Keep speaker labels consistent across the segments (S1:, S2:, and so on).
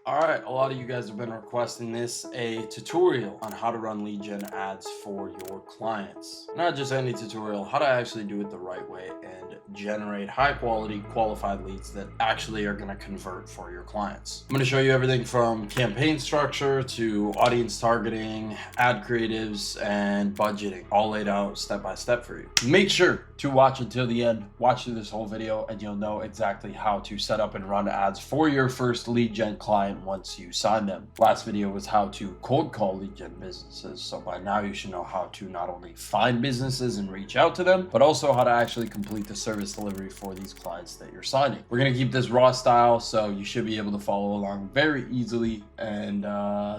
S1: All right, a lot of you guys have been requesting a tutorial on how to run lead gen ads for your clients. Not just any tutorial, how to actually do it the right way and generate high quality, qualified leads that actually are going to convert for your clients. I'm going to show you everything from campaign structure to audience targeting, ad creatives, and budgeting, all laid out step by step for you. Make sure to watch until the end, watch through this whole video, and you'll know exactly how to set up and run ads for your first lead gen client once you sign them. Last video was how to cold call lead gen businesses, so by now you should know how to not only find businesses and reach out to them, but also how to actually complete the service delivery for these clients that you're signing. We're going to keep this raw style, so you should be able to follow along very easily, and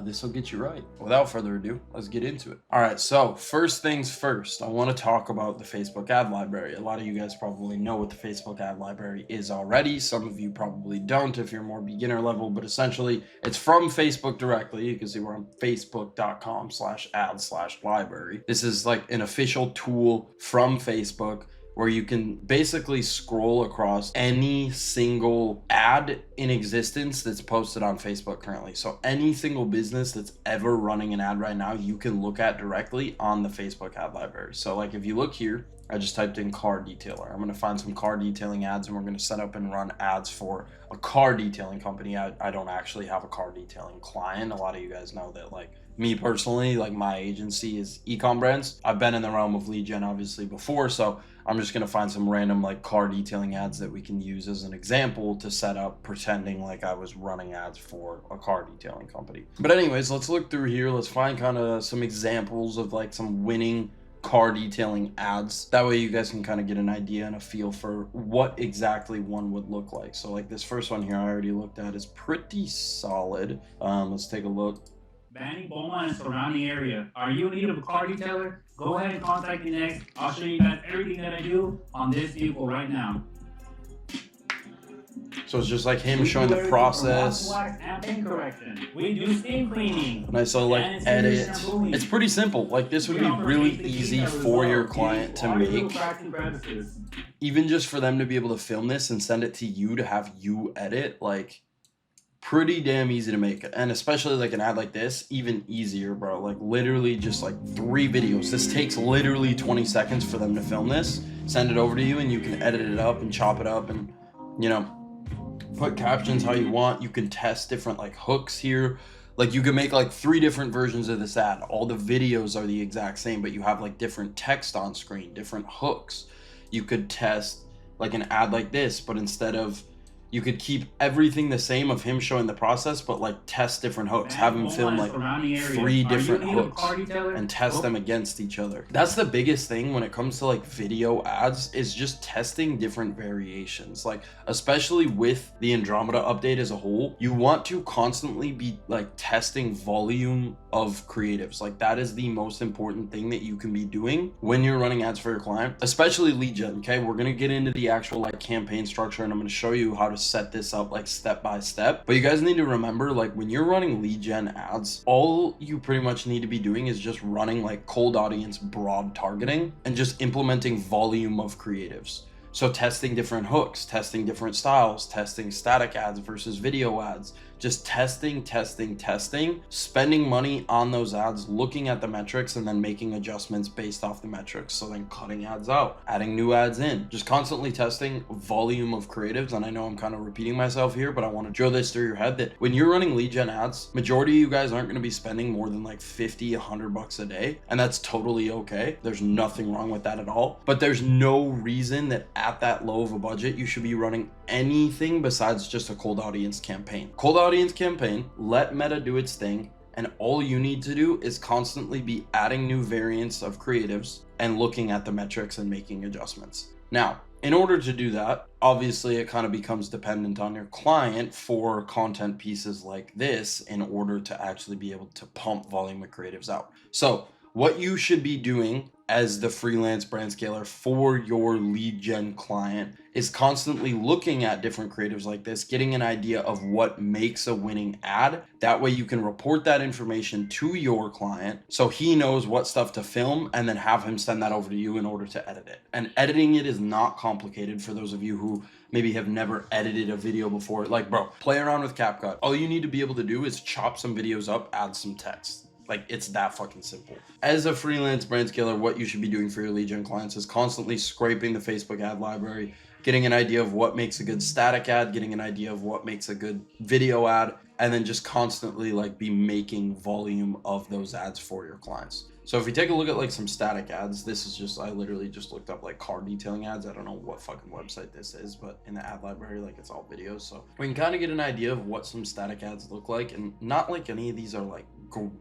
S1: this will get you right. Without further ado, let's get into it. All right, so first things first, I want to talk about the Facebook ad library. A lot of you guys probably know what the Facebook ad library is already. Some of you probably don't if you're more beginner level, but essentially it's from Facebook directly. You can see we're on facebook.com/ad/library. This is like an official tool from Facebook where you can basically scroll across any single ad in existence that's posted on Facebook currently. So any single business that's ever running an ad right now, you can look at directly on the Facebook ad library. So like if you look here, I just typed in car detailer. I'm going to find some car detailing ads and we're going to set up and run ads for a car detailing company. I don't actually have a car detailing client. A lot of you guys know that, like me personally, like my agency is e-com brands. I've been in the realm of lead gen obviously before, so I'm just going to find some random like car detailing ads that we can use as an example to set up pretending like I was running ads for a car detailing company. But anyways, let's look through here. Let's find kind of some examples of like some winning car detailing ads. That way you guys can kind of get an idea and a feel for what exactly one would look like. So like this first one here I already looked at is pretty solid. Let's take a look.
S2: Banning Beaumont and surrounding area. Are you in need of a car detailer? Go ahead and contact me next. I'll show you guys everything that I do on this vehicle right now.
S1: So it's just like him showing the process.
S2: And paint correction. We do steam cleaning.
S1: Nice little like edit. It's pretty simple. Like this would be really easy for your client to make. Even just for them to be able to film this and send it to you to have you edit, like pretty damn easy to make. And especially like an ad like this, even easier, bro. Like literally just like 3 videos. This takes literally 20 seconds for them to film this, send it over to you, and you can edit it up and chop it up and, you know, put captions how you want. You can test different like hooks here. Like you can make like 3 different versions of this ad. All the videos are the exact same, but you have like different text on screen, different hooks. You could test like an ad like this, but instead of, you could keep everything the same of him showing the process, but like test different hooks. Have him film like 3 different hooks and test them against each other. That's the biggest thing when it comes to like video ads, is just testing different variations. Like especially with the Andromeda update as a whole, you want to constantly be like testing volume of creatives. Like that is the most important thing that you can be doing when you're running ads for your client, especially lead gen. Okay, we're gonna get into the actual like campaign structure and I'm gonna show you how to set this up like step by step. But you guys need to remember, like when you're running lead gen ads, all you pretty much need to be doing is just running like cold audience broad targeting and just implementing volume of creatives. So testing different hooks, testing different styles, testing static ads versus video ads, just testing, spending money on those ads, looking at the metrics and then making adjustments based off the metrics. So then cutting ads out, adding new ads in, just constantly testing volume of creatives. And I know I'm kind of repeating myself here, but I want to drill this through your head that when you're running lead gen ads, majority of you guys aren't going to be spending more than like 50, 100 bucks a day. And that's totally okay. There's nothing wrong with that at all. But there's no reason that at that low of a budget, you should be running anything besides just a cold audience campaign. Cold audience campaign, let Meta do its thing, and all you need to do is constantly be adding new variants of creatives and looking at the metrics and making adjustments. Now, in order to do that, obviously it kind of becomes dependent on your client for content pieces like this in order to actually be able to pump volume of creatives out. So what you should be doing as the freelance brand scaler for your lead gen client is constantly looking at different creatives like this, getting an idea of what makes a winning ad. That way you can report that information to your client so he knows what stuff to film, and then have him send that over to you in order to edit it. And editing it is not complicated for those of you who maybe have never edited a video before. Like, bro, play around with CapCut. All you need to be able to do is chop some videos up, add some text. Like, it's that fucking simple. As a freelance brand scaler, what you should be doing for your lead gen clients is constantly scraping the Facebook ad library, getting an idea of what makes a good static ad, getting an idea of what makes a good video ad, and then just constantly like be making volume of those ads for your clients. So if you take a look at like some static ads, this is just, I literally just looked up like car detailing ads. I don't know what fucking website this is, but in the ad library, like it's all videos. So we can kind of get an idea of what some static ads look like, and not like any of these are like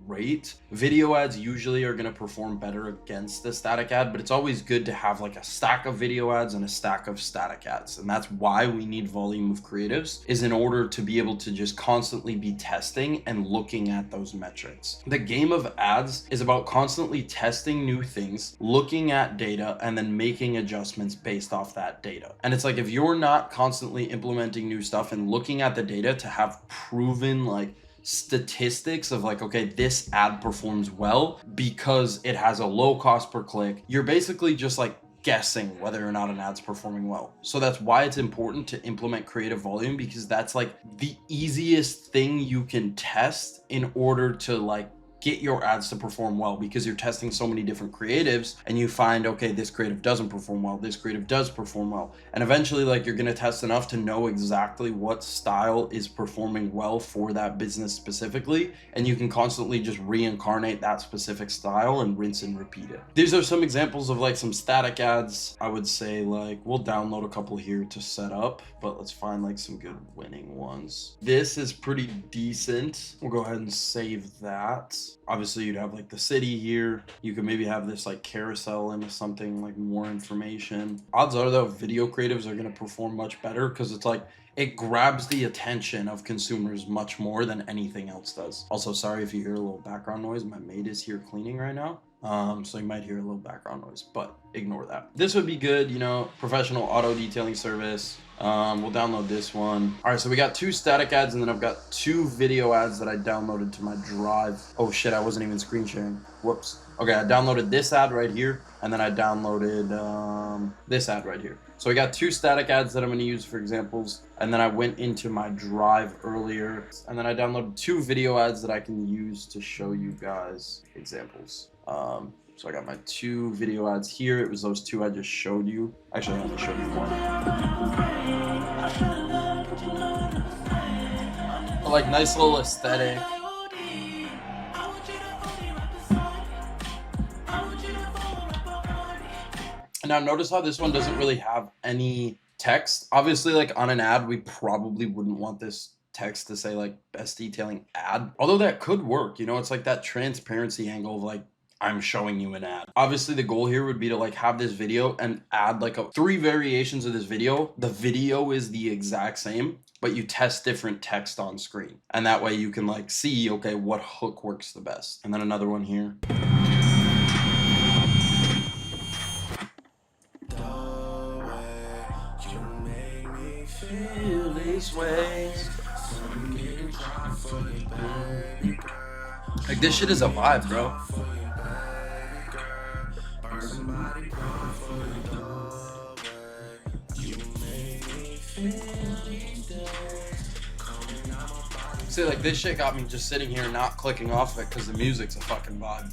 S1: great. Video ads usually are going to perform better against the static ad, but it's always good to have like a stack of video ads and a stack of static ads. And that's why we need volume of creatives, is in order to be able to just constantly be testing and looking at those metrics. The game of ads is about constantly testing new things, looking at data, and then making adjustments based off that data. And it's like, if you're not constantly implementing new stuff and looking at the data to have proven like statistics of like, okay, this ad performs well because it has a low cost per click, you're basically just like guessing whether or not an ad's performing well. So that's why it's important to implement creative volume, because that's like the easiest thing you can test in order to like get your ads to perform well, because you're testing so many different creatives and you find, okay, this creative doesn't perform well, this creative does perform well. And eventually like you're going to test enough to know exactly what style is performing well for that business specifically. And you can constantly just reincarnate that specific style and rinse and repeat it. These are some examples of like some static ads. I would say like we'll download a couple here to set up, but let's find like some good winning ones. This is pretty decent. We'll go ahead and save that. Obviously you'd have like the city here. You could maybe have this like carousel into something like more information. Odds are though video creatives are going to perform much better, because it's like it grabs the attention of consumers much more than anything else does. Also, sorry if you hear a little background noise. My maid is here cleaning right now. So you might hear a little background noise, but ignore that. This would be good, you know, professional auto detailing service. We'll download this one. All right, so we got 2 static ads, and then I've got 2 video ads that I downloaded to my drive. Oh shit, I wasn't even screen sharing. Whoops. Okay, I downloaded this ad right here, and then I downloaded this ad right here. So we got 2 static ads that I'm going to use for examples, and then I went into my drive earlier, and then I downloaded 2 video ads that I can use to show you guys examples. So I got my 2 video ads here. It was those 2 I just showed you. Actually, I only showed you one. But like nice little aesthetic. And now notice how this one doesn't really have any text. Obviously, like on an ad, we probably wouldn't want this text to say like best detailing ad. Although that could work, you know, it's like that transparency angle of like, I'm showing you an ad. Obviously the goal here would be to like have this video and add like 3 variations of this video. The video is the exact same, but you test different text on screen. And that way you can like see, okay, what hook works the best. And then another one here. Feel these ways. Like this shit is a vibe, bro. See, like this shit got me just sitting here not clicking off of it because the music's a fucking vibe.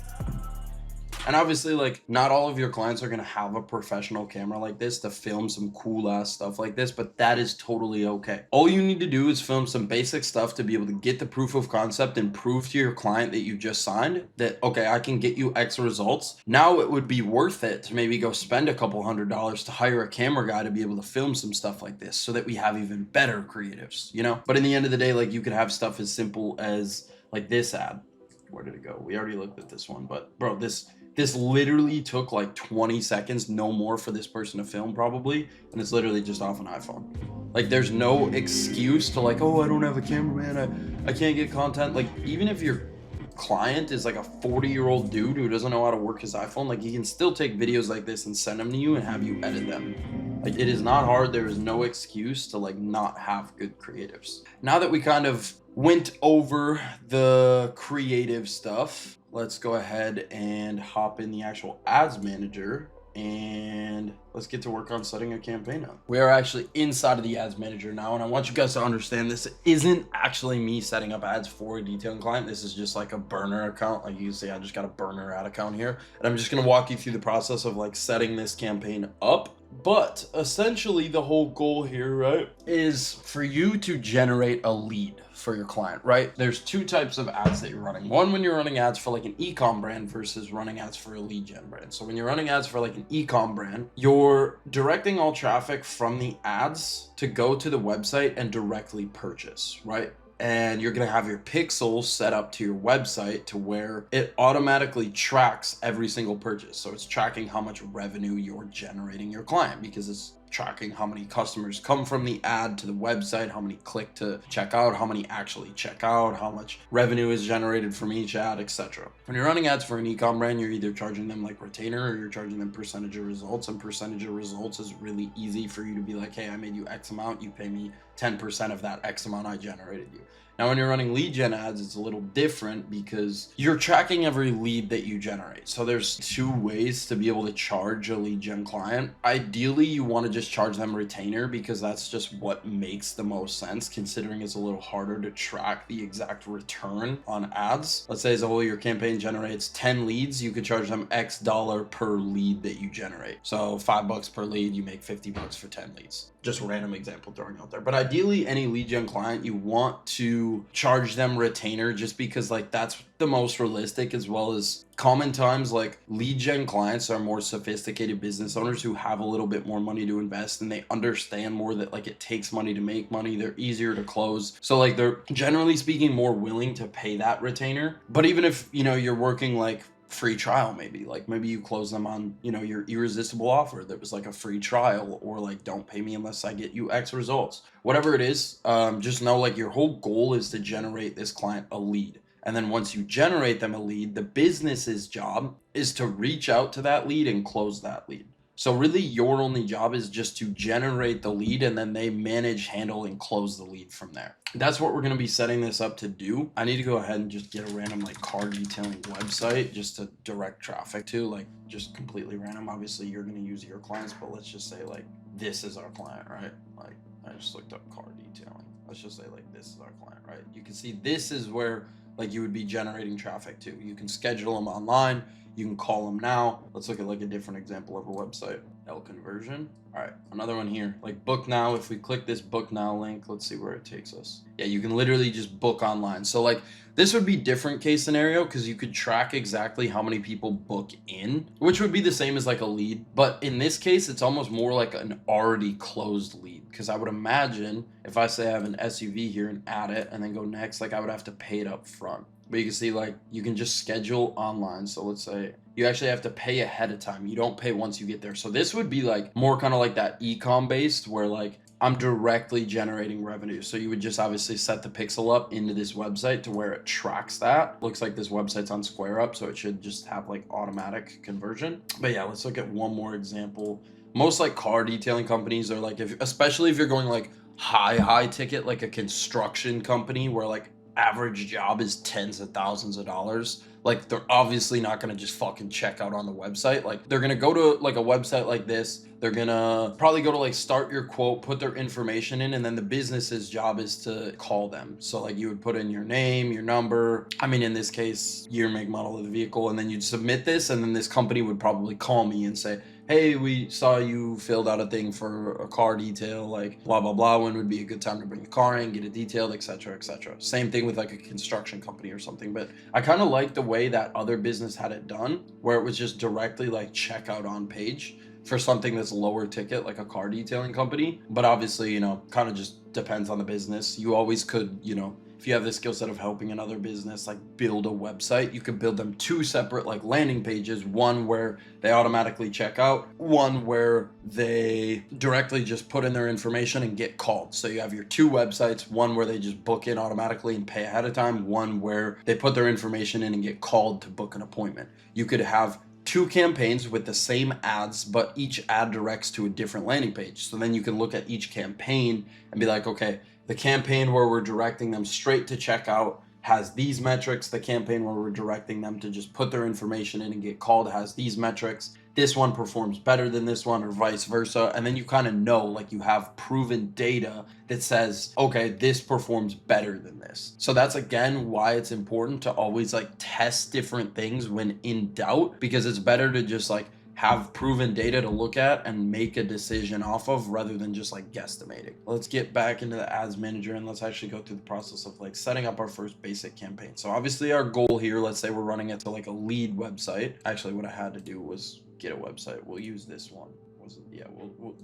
S1: And obviously, like, not all of your clients are going to have a professional camera like this to film some cool ass stuff like this, but that is totally okay. All you need to do is film some basic stuff to be able to get the proof of concept and prove to your client that you just signed that, okay, I can get you X results. Now it would be worth it to maybe go spend a couple $100s to hire a camera guy to be able to film some stuff like this so that we have even better creatives, you know? But in the end of the day, like, you could have stuff as simple as like this ad. Where did it go? We already looked at this one, but bro, this literally took like 20 seconds, no more, for this person to film probably. And it's literally just off an iPhone. Like, there's no excuse to like, oh, I don't have a cameraman, I can't get content. Like, even if you're client is like a 40-year-old dude who doesn't know how to work his iPhone, like he can still take videos like this and send them to you and have you edit them. Like, it is not hard. There is no excuse to like not have good creatives. Now that we kind of went over the creative stuff, let's go ahead and hop in the actual ads manager and let's get to work on setting a campaign up. We are actually inside of the ads manager now, and I want you guys to understand this isn't actually me setting up ads for a detailing client. This is just like a burner account. Like you can see, I just got a burner ad account here, and I'm just going to walk you through the process of like setting this campaign up. But essentially the whole goal here, right, is for you to generate a lead for your client, right? There's two types of ads that you're running. One, when you're running ads for like an e-com brand versus running ads for a lead gen brand. So when you're running ads for like an e-com brand, you're directing all traffic from the ads to go to the website and directly purchase, right? And you're going to have your pixels set up to your website to where it automatically tracks every single purchase. So it's tracking how much revenue you're generating your client, because it's tracking how many customers come from the ad to the website, how many click to check out, how many actually check out, how much revenue is generated from each ad, etc. When you're running ads for an e-com brand, you're either charging them like retainer or you're charging them percentage of results. And percentage of results is really easy for you to be like, hey, I made you X amount, you pay me 10% of that X amount I generated you. Now, when you're running lead gen ads, it's a little different because you're tracking every lead that you generate. So there's two ways to be able to charge a lead gen client. Ideally, you want to just charge them retainer because that's just what makes the most sense, considering it's a little harder to track the exact return on ads. Let's say as a whole, your campaign generates 10 leads, you could charge them X dollar per lead that you generate. So $5 per lead, you make $50 for 10 leads. Just a random example throwing out there. But ideally, any lead gen client, you want to charge them retainer just because like that's the most realistic, as well as common times like lead gen clients are more sophisticated business owners who have a little bit more money to invest, and they understand more that like it takes money to make money. They're easier to close. So like they're generally speaking more willing to pay that retainer. But even if, you know, you're working like free trial, maybe you close them on, you know, your irresistible offer that was like a free trial, or like don't pay me unless I get you X results, whatever it is. Just know like your whole goal is to generate this client a lead. And then once you generate them a lead, the business's job is to reach out to that lead and close that lead. So really your only job is just to generate the lead, and then they manage, handle, and close the lead from there. That's what we're going to be setting this up to do. I need to go ahead and just get a random like car detailing website just to direct traffic to, like just completely random. Obviously you're going to use your clients, but let's just say like this is our client, right? Like I just looked up car detailing. Let's just say like this is our client, right? You can see this is where like you would be generating traffic to. You can schedule them online. You can call them now. Let's look at like a different example of a website. L conversion. All right, another one here, like book now. If we click this book now link, let's see where it takes us. Yeah, you can literally just book online. So like this would be different case scenario because you could track exactly how many people book in, which would be the same as like a lead. But in this case, it's almost more like an already closed lead, because I would imagine if I say I have an SUV here and add it and then go next, like I would have to pay it up front. But you can see like you can just schedule online. So let's say you actually have to pay ahead of time. You don't pay once you get there. So this would be like more kind of like that e-com based where like I'm directly generating revenue. So you would just obviously set the pixel up into this website to where it tracks that. Looks like this website's on SquareUp, so it should just have like automatic conversion. But yeah, let's look at one more example. Most like car detailing companies are like, especially if you're going like high ticket, like a construction company where like average job is tens of thousands of dollars, like they're obviously not going to just fucking check out on the website. Like they're going to go to like a website like this. They're going to probably go to like start your quote, put their information in, and then the business's job is to call them. So like you would put in your name, your number, I mean in this case year, make, model of the vehicle, and then you'd submit this, and then this company would probably call me and say, hey, we saw you filled out a thing for a car detail, like blah, blah, blah. When would be a good time to bring the car in, get it detailed, etc., etc. Same thing with like a construction company or something. But I kind of like the way that other business had it done, where it was just directly like checkout on page for something that's lower ticket, like a car detailing company. But obviously, you know, kind of just depends on the business. You always could, you know, if you have the skill set of helping another business like build a website, you could build them 2 separate like landing pages, one where they automatically check out, one where they directly just put in their information and get called. So you have your 2 websites, one where they just book in automatically and pay ahead of time, one where they put their information in and get called to book an appointment. You could have 2 campaigns with the same ads, but each ad directs to a different landing page. So then you can look at each campaign and be like, okay, the campaign where we're directing them straight to checkout has these metrics. The campaign where we're directing them to just put their information in and get called has these metrics. This one performs better than this one, or vice versa. And then you kind of know, like, you have proven data that says, okay, this performs better than this. So that's again why it's important to always like test different things when in doubt, because it's better to just like have proven data to look at and make a decision off of rather than just like guesstimating. Let's get back into the ads manager and let's actually go through the process of like setting up our first basic campaign. So obviously our goal here, let's say we're running it to like a lead website. Actually, what I had to do was get a website. We'll use this one.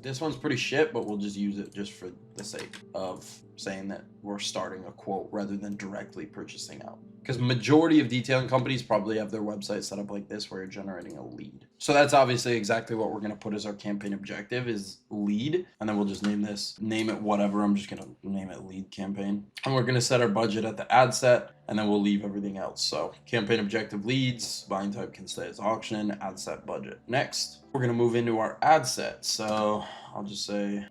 S1: This one's pretty shit, but we'll just use it just for the sake of saying that we're starting a quote rather than directly purchasing out. Because majority of detailing companies probably have their website set up like this, where you're generating a lead. So that's obviously exactly what we're going to put as our campaign objective, is lead. And then we'll just name it whatever. I'm just going to name it lead campaign. And we're going to set our budget at the ad set, and then we'll leave everything else. So campaign objective leads, buying type can stay as auction, ad set budget. Next, we're going to move into our ad set. So I'll just say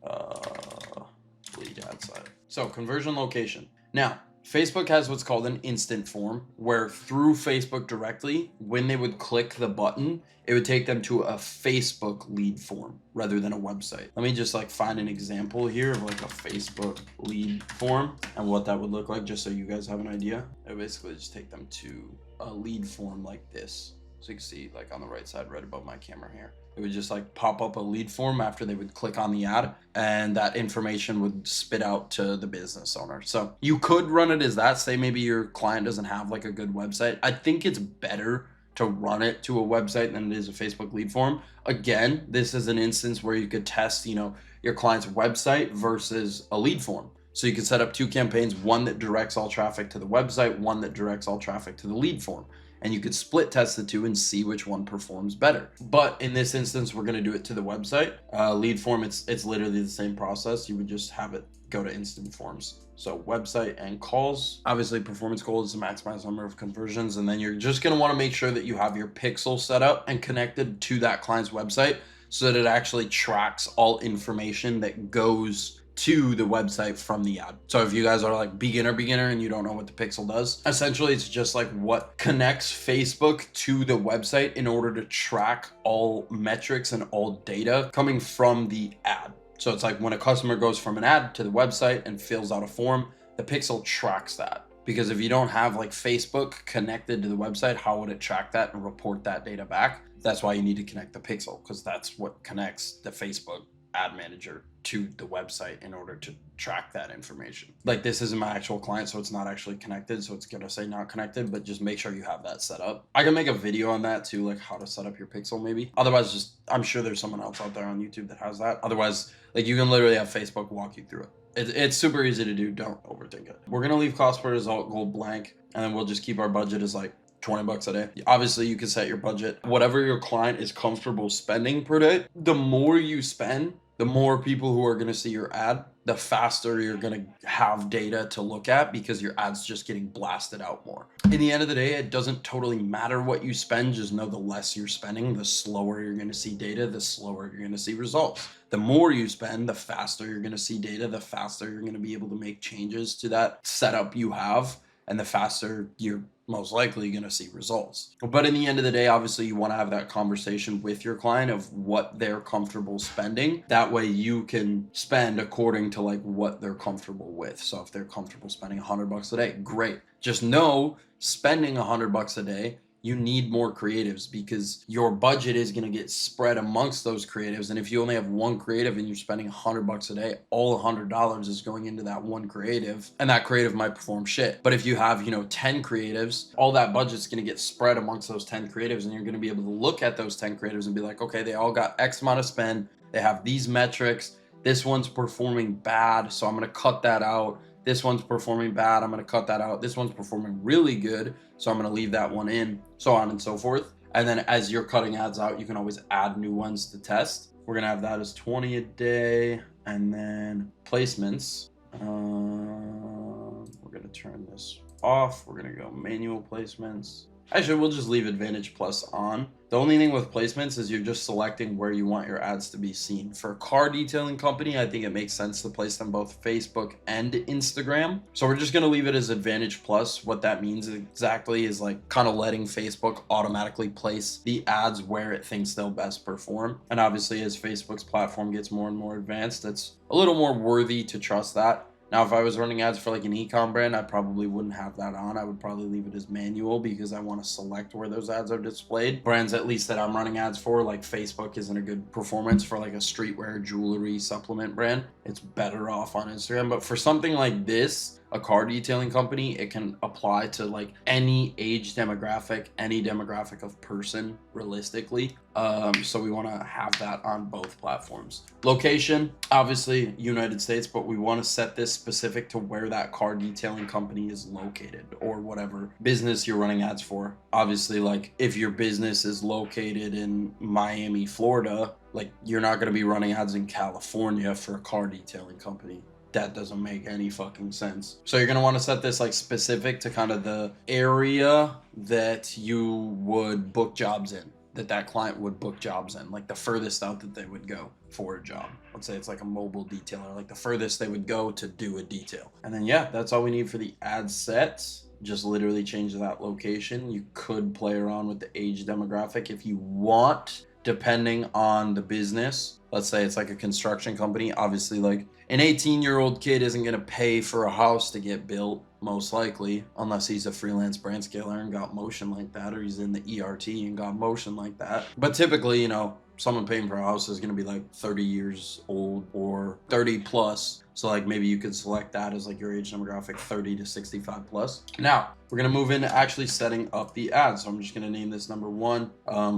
S1: lead ad set. So conversion location. Now, Facebook has what's called an instant form, where through Facebook directly, when they would click the button, it would take them to a Facebook lead form rather than a website. Let me just like find an example here of like a Facebook lead form and what that would look like, just so you guys have an idea. It would basically just take them to a lead form like this. So you can see like on the right side, right above my camera here, it would just like pop up a lead form after they would click on the ad, and that information would spit out to the business owner. So you could run it as that. Say maybe your client doesn't have like a good website. I think it's better to run it to a website than it is a Facebook lead form. Again, this is an instance where you could test, your client's website versus a lead form. So you can set up 2 campaigns, one that directs all traffic to the website, one that directs all traffic to the lead form. And you could split test the 2 and see which one performs better. But in this instance, we're going to do it to the website. Lead form, it's literally the same process. You would just have it go to instant forms. So website and calls. Obviously, performance goal is to maximize number of conversions. And then you're just going to want to make sure that you have your pixel set up and connected to that client's website so that it actually tracks all information that goes to the website from the ad. So if you guys are like beginner and you don't know what the pixel does, essentially it's just like what connects Facebook to the website in order to track all metrics and all data coming from the ad. So it's like when a customer goes from an ad to the website and fills out a form, the pixel tracks that. Because if you don't have like Facebook connected to the website, how would it track that and report that data back? That's why you need to connect the pixel, because that's what connects the Facebook ad manager to the website in order to track that information. Like, this isn't my actual client, so it's not actually connected, so it's gonna say not connected, but just make sure you have that set up. I can make a video on that too, like how to set up your pixel maybe. Otherwise, I'm sure there's someone else out there on YouTube that has that. Otherwise, like, you can literally have Facebook walk you through it. It's super easy to do. Don't overthink it. We're gonna leave cost per result goal blank, and then we'll just keep our budget as like $20 a day. Obviously, you can set your budget whatever your client is comfortable spending per day. The more you spend, the more people who are going to see your ad, the faster you're going to have data to look at, because your ad's just getting blasted out more. In the end of the day, it doesn't totally matter what you spend. Just know the less you're spending, the slower you're going to see data, the slower you're going to see results. The more you spend, the faster you're going to see data, the faster you're going to be able to make changes to that setup you have, and the faster you're most likely going to see results. But in the end of the day, obviously you want to have that conversation with your client of what they're comfortable spending. That way you can spend according to like what they're comfortable with. So if they're comfortable spending $100 a day, great. Just know spending $100 a day, you need more creatives, because your budget is going to get spread amongst those creatives. And if you only have one creative and you're spending $100 a day, all $100 is going into that one creative, and that creative might perform shit. But if you have, 10 creatives, all that budget's going to get spread amongst those 10 creatives, and you're going to be able to look at those 10 creatives and be like, okay, they all got X amount of spend. They have these metrics. This one's performing bad, so I'm going to cut that out. This one's performing bad. I'm going to cut that out. This one's performing really good, so I'm going to leave that one in, so on and so forth. And then as you're cutting ads out, you can always add new ones to test. We're going to have that as 20 a day. And then placements. We're going to turn this off. We're going to go manual placements. Actually, we'll just leave Advantage Plus on. The only thing with placements is you're just selecting where you want your ads to be seen. For a car detailing company, I think it makes sense to place them both Facebook and Instagram. So we're just going to leave it as Advantage Plus. What that means exactly is like kind of letting Facebook automatically place the ads where it thinks they'll best perform. And obviously, as Facebook's platform gets more and more advanced, it's a little more worthy to trust that. Now, if I was running ads for like an e-com brand, I probably wouldn't have that on. I would probably leave it as manual because I want to select where those ads are displayed. Brands, at least that I'm running ads for, like Facebook isn't a good performance for like a streetwear jewelry supplement brand. It's better off on Instagram. But for something like this, a car detailing company, it can apply to like any age demographic, any demographic of person realistically. So we want to have that on both platforms. Location, obviously United States, but we want to set this specific to where that car detailing company is located or whatever business you're running ads for. Obviously, like if your business is located in Miami, Florida, like you're not going to be running ads in California for a car detailing company. That doesn't make any fucking sense. So you're going to want to set this like specific to kind of the area that you would book jobs in, that client would book jobs in, like the furthest out that they would go for a job. Let's say it's like a mobile detailer, like the furthest they would go to do a detail. And then yeah, that's all we need for the ad sets. Just literally change that location. You could play around with the age demographic if you want, depending on the business. Let's say it's like a construction company. Obviously, like an 18-year-old kid isn't going to pay for a house to get built, most likely, unless he's a freelance brand scaler and got motion like that, or he's in the ERT and got motion like that. But typically, you know, someone paying for a house is going to be like 30 years old or 30 plus. So like maybe you could select that as like your age demographic, 30 to 65 plus. Now we're going to move into actually setting up the ad. So I'm just going to name this number 1.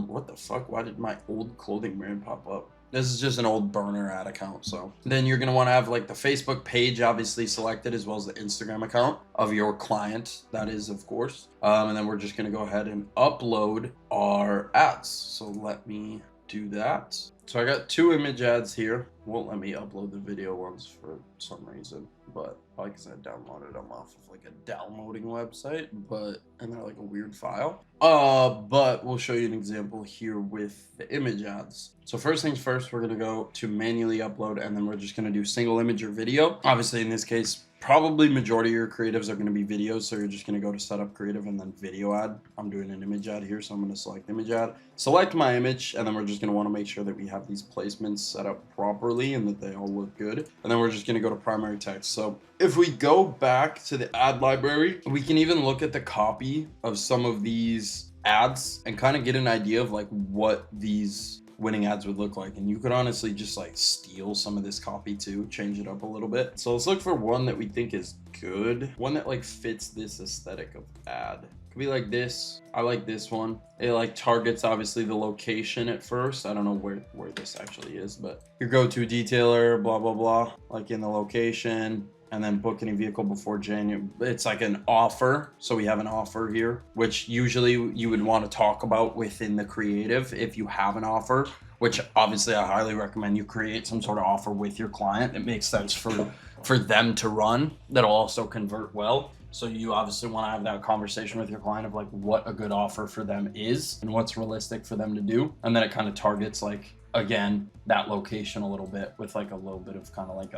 S1: What the fuck? Why did my old clothing brand pop up? This is just an old burner ad account. So then you're going to want to have like the Facebook page obviously selected, as well as the Instagram account of your client. That is, of course. And then we're just going to go ahead and upload our ads. So let me do that. So I got 2 image ads here. Won't let me upload the video ones for some reason, but like I said, downloaded them off of like a downloading website, and they're like a weird file. But we'll show you an example here with the image ads. So first things first, we're gonna go to manually upload, and then we're just gonna do single image or video. Obviously in this case, probably majority of your creatives are going to be videos, so you're just going to go to setup creative and then video ad. I'm doing an image ad here, so I'm going to select image ad, select my image, and then we're just going to want to make sure that we have these placements set up properly and that they all look good. And then we're just going to go to primary text. So if we go back to the ad library, we can even look at the copy of some of these ads and kind of get an idea of like what these winning ads would look like. And you could honestly just like steal some of this copy too, change it up a little bit. So let's look for one that we think is good, one that like fits this aesthetic of ad. Could be like this. I like this one. It like targets obviously the location at first. I don't know where this actually is, but your go-to detailer, blah blah blah, like in the location. And then book any vehicle before January. It's like an offer. So we have an offer here, which usually you would want to talk about within the creative if you have an offer, which obviously I highly recommend you create some sort of offer with your client. It makes sense for them to run. That'll also convert well. So you obviously want to have that conversation with your client of like what a good offer for them is and what's realistic for them to do. And then it kind of targets like, again, that location a little bit with like a little bit of kind of like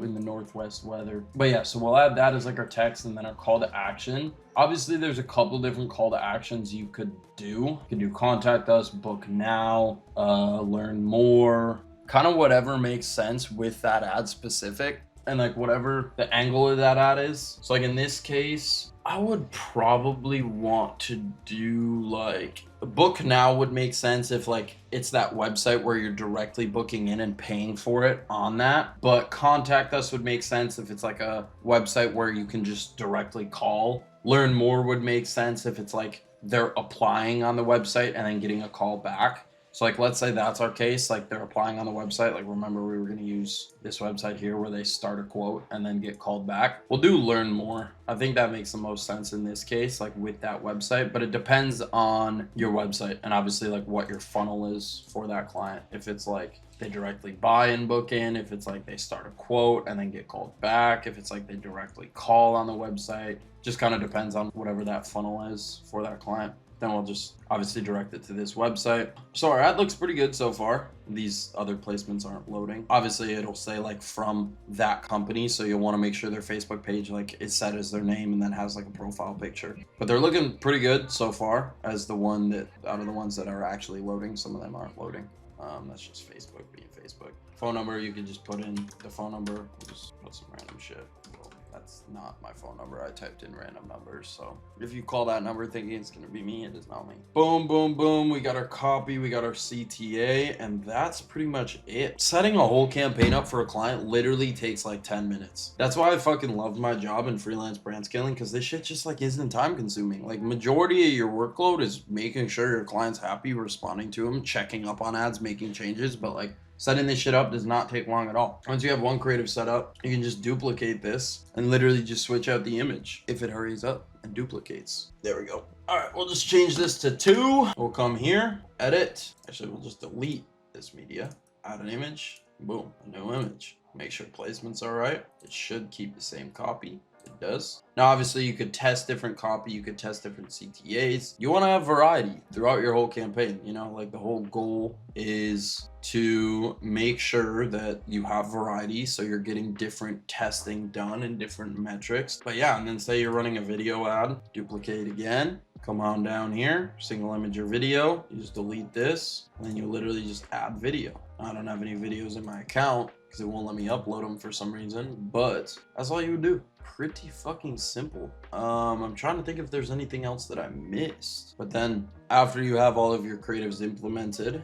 S1: in the Northwest weather. But yeah, so we'll add that as like our text, and then our call to action. Obviously there's a couple different call to actions you could do. You could do contact us, book now, learn more, kind of whatever makes sense with that ad specific. And like whatever the angle of that ad is. So like in this case, I would probably want to do like book now would make sense if like it's that website where you're directly booking in and paying for it on that. But contact us would make sense if it's like a website where you can just directly call. Learn more would make sense if it's like they're applying on the website and then getting a call back. So like, let's say that's our case, like they're applying on the website. Like, remember we were going to use this website here where they start a quote and then get called back. We'll do learn more. I think that makes the most sense in this case, like with that website, but it depends on your website and obviously like what your funnel is for that client. If it's like they directly buy and book in, if it's like they start a quote and then get called back, if it's like they directly call on the website, just kind of depends on whatever that funnel is for that client. Then we'll just obviously direct it to this website. So our ad looks pretty good so far. These other placements aren't loading. Obviously it'll say like from that company, so you'll want to make sure their Facebook page like is set as their name and then has like a profile picture. But they're looking pretty good so far as the one that out of the ones that are actually loading. Some of them aren't loading. That's just Facebook being Facebook. Phone number, you can just put in the phone number. We'll just put some random shit. That's not my phone number. I typed in random numbers. So if you call that number thinking it's going to be me, it is not me. Boom, boom, boom. We got our copy. We got our CTA. And that's pretty much it. Setting a whole campaign up for a client literally takes like 10 minutes. That's why I fucking love my job in freelance brand scaling, because this shit just like isn't time consuming. Like majority of your workload is making sure your client's happy, responding to them, checking up on ads, making changes. But like setting this shit up does not take long at all. Once you have one creative set up, you can just duplicate this and literally just switch out the image if it hurries up and duplicates. There we go. All right, we'll just change this to 2. We'll come here, edit. Actually, we'll just delete this media, add an image, boom, a new image. Make sure placements are right. It should keep the same copy. It does. Now, obviously, you could test different copy. You could test different CTAs. You want to have variety throughout your whole campaign. You know, like the whole goal is to make sure that you have variety. So you're getting different testing done and different metrics. But yeah, and then say you're running a video ad, duplicate again. Come on down here, single image your video. You just delete this, and then you literally just add video. I don't have any videos in my account because it won't let me upload them for some reason, but that's all you would do. Pretty fucking simple. I'm trying to think if there's anything else that I missed. But then after you have all of your creatives implemented,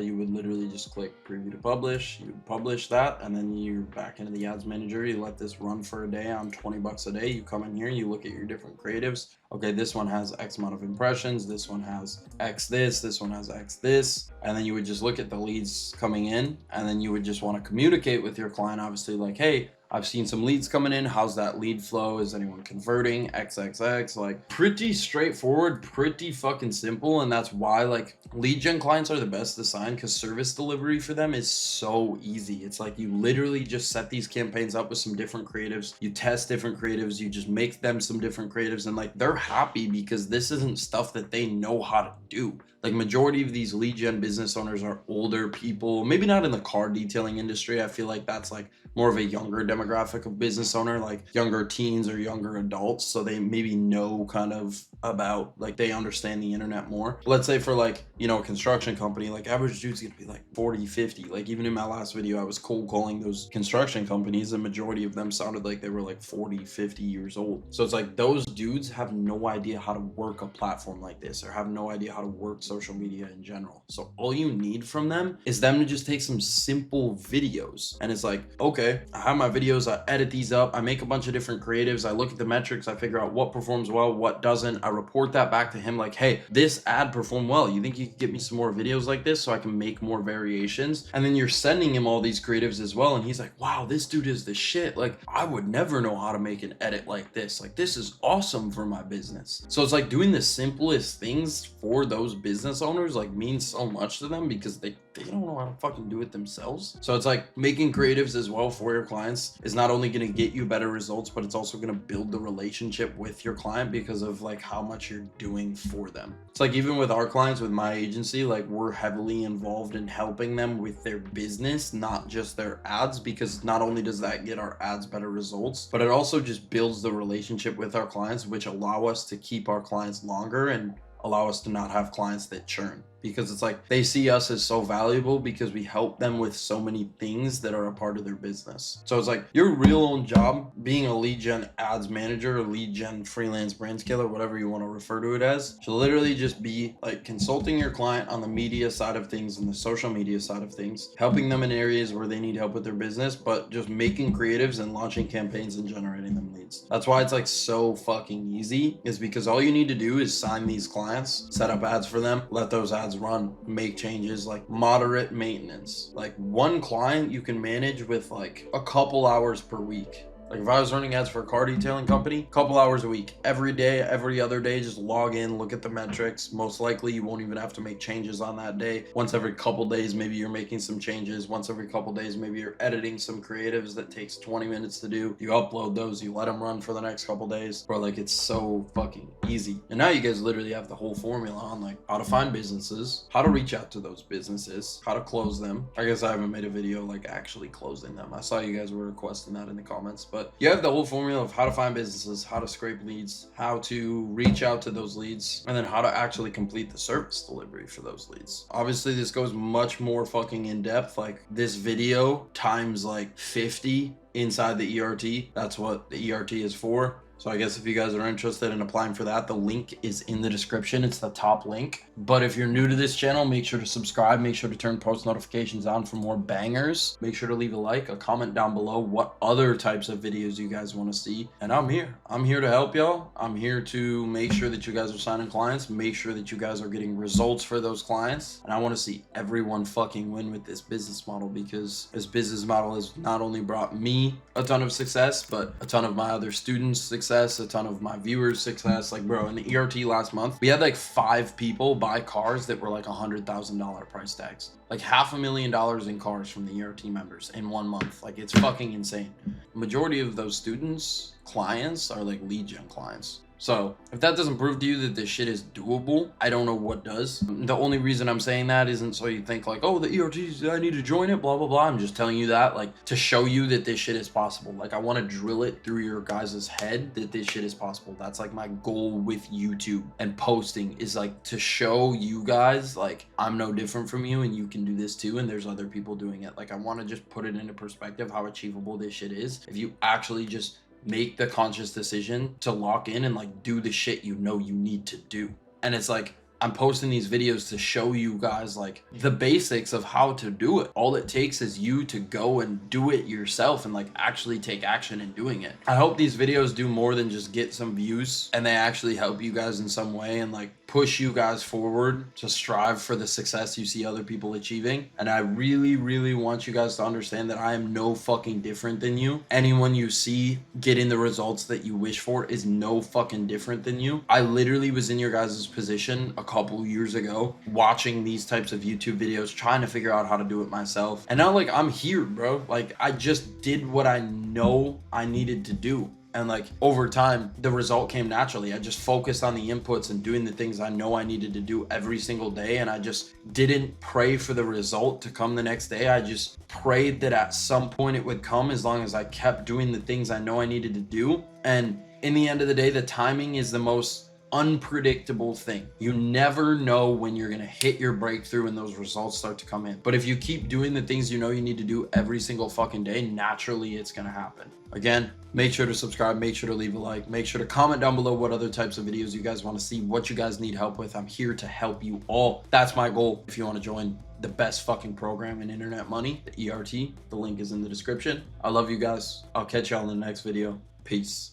S1: you would literally just click preview to publish. You would publish that, and then you're back into the ads manager. You let this run for a day on 20 bucks a day. You come in here, you look at your different creatives. Okay, this one has X amount of impressions. This one has X this one has X this. And then you would just look at the leads coming in, and then you would just want to communicate with your client, obviously, like, hey, I've seen some leads coming in. How's that lead flow? Is anyone converting? XXX. Like pretty straightforward, pretty fucking simple. And that's why like lead gen clients are the best to sign, because service delivery for them is so easy. It's like you literally just set these campaigns up with some different creatives. You test different creatives. You just make them some different creatives, and like they're happy because this isn't stuff that they know how to do. Like majority of these lead gen business owners are older people, maybe not in the car detailing industry. I feel like that's like more of a younger demographic of business owner, like younger teens or younger adults. So they maybe know kind of about, like they understand the internet more. Let's say for like, you know, a construction company, like average dude's gonna be like 40, 50. Like even in my last video, I was cold calling those construction companies. The majority of them sounded like they were like 40, 50 years old. So it's like those dudes have no idea how to work a platform like this, or have no idea how to work social media in general. So all you need from them is them to just take some simple videos, and it's like, okay, I have my videos, I edit these up, I make a bunch of different creatives, I look at the metrics, I figure out what performs well, what doesn't, I report that back to him like, hey, this ad performed well, you think you could get me some more videos like this so I can make more variations? And then you're sending him all these creatives as well, and he's like, wow, this dude is the shit. Like I would never know how to make an edit like this. Like this is awesome for my business. So it's like doing the simplest things for those business owners like means so much to them, because they don't know how to fucking do it themselves. So it's like making creatives as well for your clients is not only going to get you better results, but it's also going to build the relationship with your client because of like how much you're doing for them. It's like even with our clients, with my agency, like we're heavily involved in helping them with their business, not just their ads, because not only does that get our ads better results, but it also just builds the relationship with our clients, which allow us to keep our clients longer and allow us to not have clients that churn, because it's like they see us as so valuable because we help them with so many things that are a part of their business. So it's like your real own job being a lead gen ads manager, or lead gen freelance brand scaler, whatever you want to refer to it as, should literally just be like consulting your client on the media side of things and the social media side of things, helping them in areas where they need help with their business, but just making creatives and launching campaigns and generating them leads. That's why it's like so fucking easy, is because all you need to do is sign these clients, set up ads for them, let those ads ads run, make changes, like moderate maintenance. Like one client you can manage with like a couple hours per week. Like if I was running ads for a car detailing company, couple hours a week, every day, every other day, just log in, look at the metrics. Most likely you won't even have to make changes on that day. Once every couple days, maybe you're making some changes. Once every couple days, maybe you're editing some creatives that takes 20 minutes to do. You upload those, you let them run for the next couple days. Bro, like it's so fucking easy. And now you guys literally have the whole formula on like how to find businesses, how to reach out to those businesses, how to close them. I guess I haven't made a video like actually closing them. I saw you guys were requesting that in the comments, but you have the whole formula of how to find businesses, how to scrape leads, how to reach out to those leads, and then how to actually complete the service delivery for those leads. Obviously, this goes much more fucking in depth. Like this video times like 50 inside the ERT. That's what the ERT is for. So I guess if you guys are interested in applying for that, the link is in the description. It's the top link. But if you're new to this channel, make sure to subscribe. Make sure to turn post notifications on for more bangers. Make sure to leave a like, a comment down below what other types of videos you guys want to see. And I'm here. I'm here to help y'all. I'm here to make sure that you guys are signing clients, make sure that you guys are getting results for those clients. And I want to see everyone fucking win with this business model, because this business model has not only brought me a ton of success, but a ton of my other students success, a ton of my viewers success. Like bro, in the ERT last month, we had like 5 people buy cars that were like $100,000 price tags, like $500,000 in cars from the ERT members in 1 month. Like it's fucking insane. Majority of those students, clients, are like lead gen clients. So if that doesn't prove to you that this shit is doable, I don't know what does. The only reason I'm saying that isn't so you think like, oh, the ERTs, I need to join it, blah, blah, blah. I'm just telling you that like to show you that this shit is possible. Like I want to drill it through your guys' head that this shit is possible. That's like my goal with YouTube and posting, is like to show you guys like I'm no different from you and you can do this too. And there's other people doing it. Like I want to just put it into perspective how achievable this shit is if you actually just make the conscious decision to lock in and like do the shit you know you need to do. And it's like I'm posting these videos to show you guys like the basics of how to do it. All it takes is you to go and do it yourself and like actually take action in doing it. I hope these videos do more than just get some views, and they actually help you guys in some way and like push you guys forward to strive for the success you see other people achieving. And I really, really want you guys to understand that I am no fucking different than you. Anyone you see getting the results that you wish for is no fucking different than you. I literally was in your guys' position a couple years ago watching these types of YouTube videos, trying to figure out how to do it myself. And now like I'm here, bro. Like I just did what I know I needed to do. And like over time, the result came naturally. I just focused on the inputs and doing the things I know I needed to do every single day. And I just didn't pray for the result to come the next day. I just prayed that at some point it would come, as long as I kept doing the things I know I needed to do. And in the end of the day, the timing is the most unpredictable thing. You never know when you're gonna hit your breakthrough and those results start to come in. But if you keep doing the things you know you need to do every single fucking day, naturally it's gonna happen. Again, make sure to subscribe, make sure to leave a like, make sure to comment down below what other types of videos you guys want to see, what you guys need help with. I'm here to help you all. That's my goal. If you want to join the best fucking program in internet money, the ERT, the link is in the description. I love you guys. I'll catch y'all in the next video. Peace.